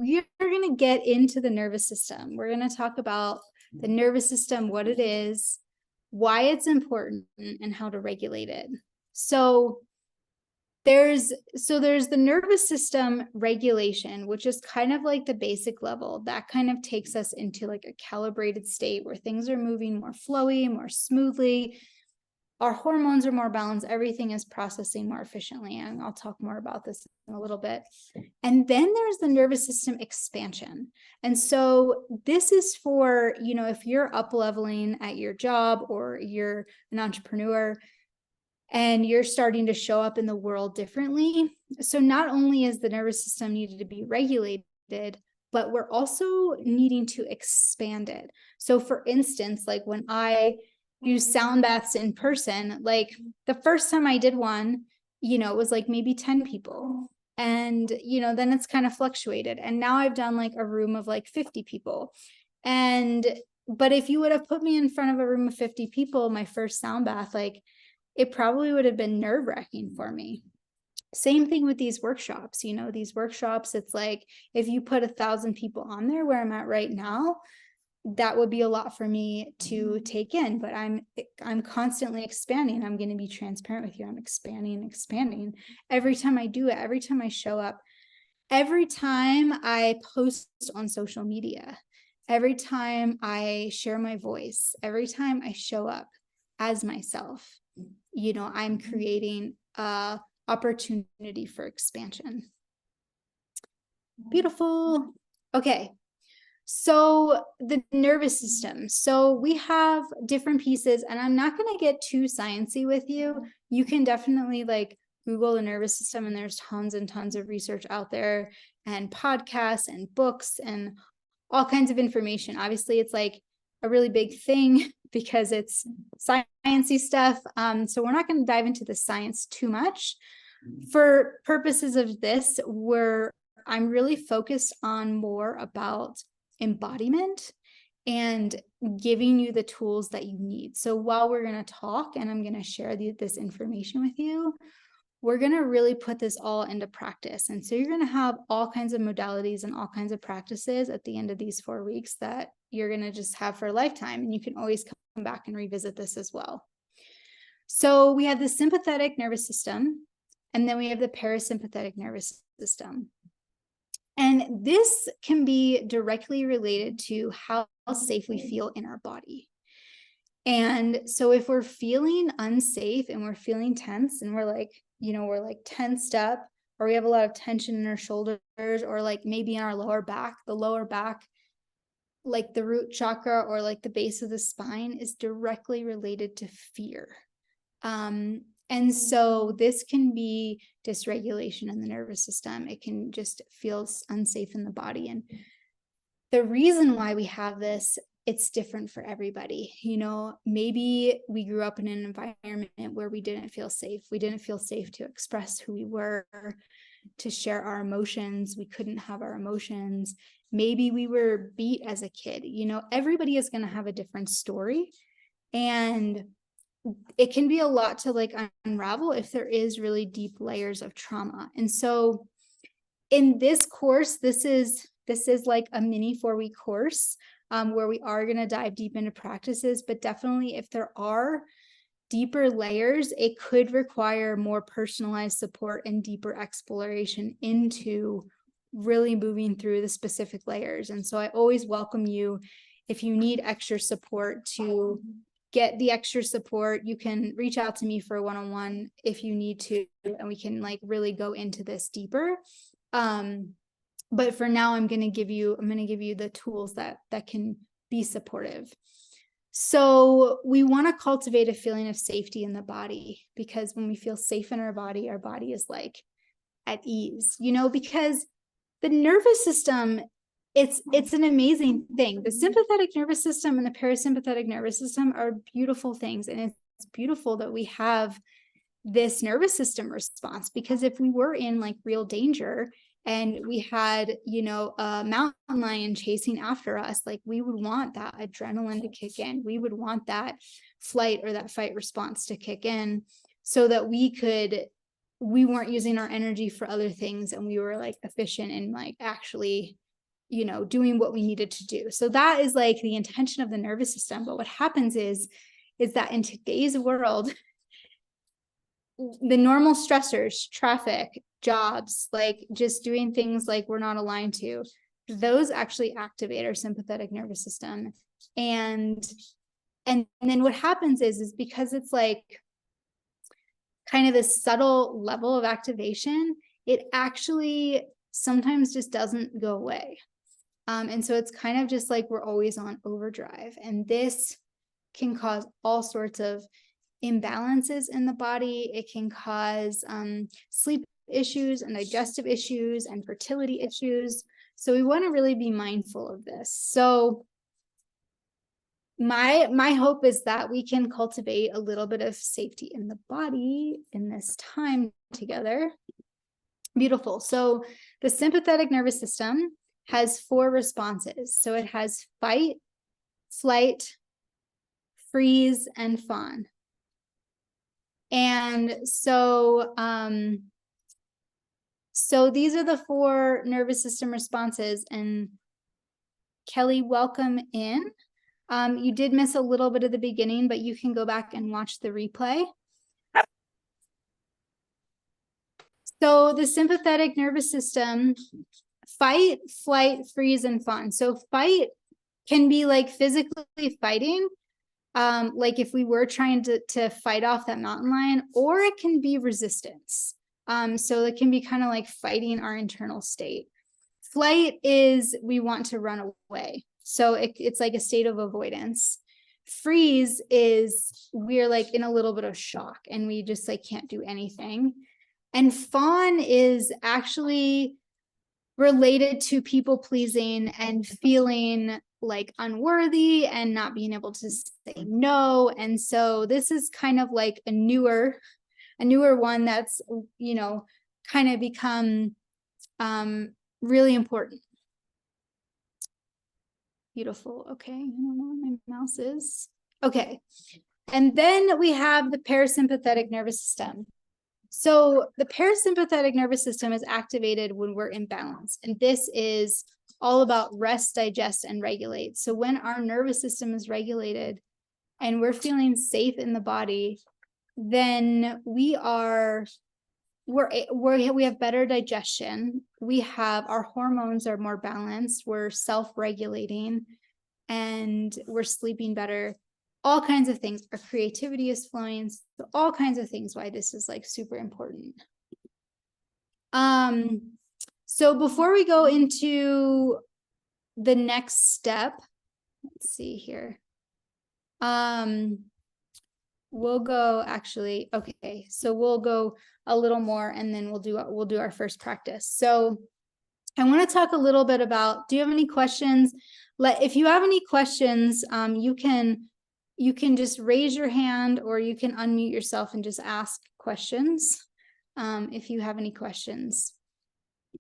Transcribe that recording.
we're going to get into the nervous system. We're going to talk about the nervous system, what it is, why it's important, and how to regulate it. So there's the nervous system regulation, which is kind of like the basic level. That kind of takes us into like a calibrated state where things are moving more flowy, more smoothly. Our hormones are more balanced. Everything is processing more efficiently. And I'll talk more about this in a little bit. And then there's the nervous system expansion. And so this is for, if you're up leveling at your job or you're an entrepreneur and you're starting to show up in the world differently. So not only is the nervous system needed to be regulated, but we're also needing to expand it. So for instance, like when I use sound baths in person, like the first time I did one, it was like maybe 10 people. And, then it's kind of fluctuated. And now I've done like a room of like 50 people. But if you would have put me in front of a room of 50 people, my first sound bath, like it probably would have been nerve-wracking for me. Same thing with these workshops. These workshops, it's like if you put 1,000 people on there where I'm at right now, that would be a lot for me to take in, but I'm constantly expanding. I'm going to be transparent with you. I'm expanding every time I do it, every time I show up, every time I post on social media, every time I share my voice, every time I show up as myself, I'm creating a opportunity for expansion. Beautiful. Okay. So the nervous system. So we have different pieces, and I'm not going to get too sciencey with you. You can definitely like Google the nervous system, and there's tons and tons of research out there and podcasts and books and all kinds of information. Obviously, it's like a really big thing because it's sciencey stuff. So we're not going to dive into the science too much. For purposes of this, I'm really focused on more about embodiment and giving you the tools that you need. So while we're going to talk and I'm going to share this information with you, we're going to really put this all into practice. And so you're going to have all kinds of modalities and all kinds of practices at the end of these 4 weeks that you're going to just have for a lifetime. And you can always come back and revisit this as well. So we have the sympathetic nervous system, and then we have the parasympathetic nervous system. And this can be directly related to how safe we feel in our body. And so if we're feeling unsafe and we're feeling tense and we're like tensed up, or we have a lot of tension in our shoulders, or like maybe in our lower back, like the root chakra or like the base of the spine is directly related to fear. And so this can be dysregulation in the nervous system. It can just feel unsafe in the body. And the reason why we have this, it's different for everybody. Maybe we grew up in an environment where we didn't feel safe. We didn't feel safe to express who we were, to share our emotions. We couldn't have our emotions. Maybe we were beat as a kid. Everybody is going to have a different story. And it can be a lot to like unravel if there is really deep layers of trauma. And so in this course, this is like a mini 4-week course where we are going to dive deep into practices, but definitely if there are deeper layers, it could require more personalized support and deeper exploration into really moving through the specific layers. And so I always welcome you, if you need extra support, to get the extra support. You can reach out to me for a one-on-one if you need to, and we can like really go into this deeper. But for now, I'm going to give you the tools that can be supportive. So we want to cultivate a feeling of safety in the body, because when we feel safe in our body is like at ease, because the nervous system, it's an amazing thing. The sympathetic nervous system and the parasympathetic nervous system are beautiful things. And it's beautiful that we have this nervous system response, because if we were in like real danger and we had, a mountain lion chasing after us, like we would want that adrenaline to kick in. We would want that flight or that fight response to kick in so that we could we weren't using our energy for other things, and we were like efficient in like actually, you know, doing what we needed to do. So that is like the intention of the nervous system. But what happens is that in today's world, the normal stressors, traffic, jobs, like just doing things like we're not aligned to, those actually activate our sympathetic nervous system. And then what happens is because it's like kind of this subtle level of activation, it actually sometimes just doesn't go away. And so it's kind of just like we're always on overdrive. And this can cause all sorts of imbalances in the body. It can cause sleep issues and digestive issues and fertility issues. So we want to really be mindful of this. So my hope is that we can cultivate a little bit of safety in the body in this time together. Beautiful. So the sympathetic nervous system has 4 responses. So it has fight, flight, freeze, and fawn. And so these are the 4 nervous system responses. And Kelly, welcome in. You did miss a little bit of the beginning, but you can go back and watch the replay. So the sympathetic nervous system, fight, flight, freeze, and fawn. So fight can be like physically fighting, like if we were trying to fight off that mountain lion, or it can be resistance. So it can be kind of like fighting our internal state. Flight is we want to run away. So it's like a state of avoidance. Freeze is we're like in a little bit of shock and we just like can't do anything. And fawn is actually related to people pleasing and feeling like unworthy and not being able to say no. And so this is kind of like a newer one that's, you know, kind of become really important. Beautiful. Okay. I don't know where my mouse is. Okay. And then we have the parasympathetic nervous system. So the parasympathetic nervous system is activated when we're in balance. And this is all about rest, digest, and regulate. So when our nervous system is regulated and we're feeling safe in the body, then we have better digestion. We have our hormones are more balanced. We're self-regulating and we're sleeping better. All kinds of things. Our creativity is flowing. So all kinds of things why this is like super important. So before we go into the next step, let's see here. We'll go actually, okay, so we'll go a little more and then we'll do our first practice. So I want to talk a little bit about, do you have any questions? If you have any questions, you can just raise your hand or you can unmute yourself and just ask questions if you have any questions.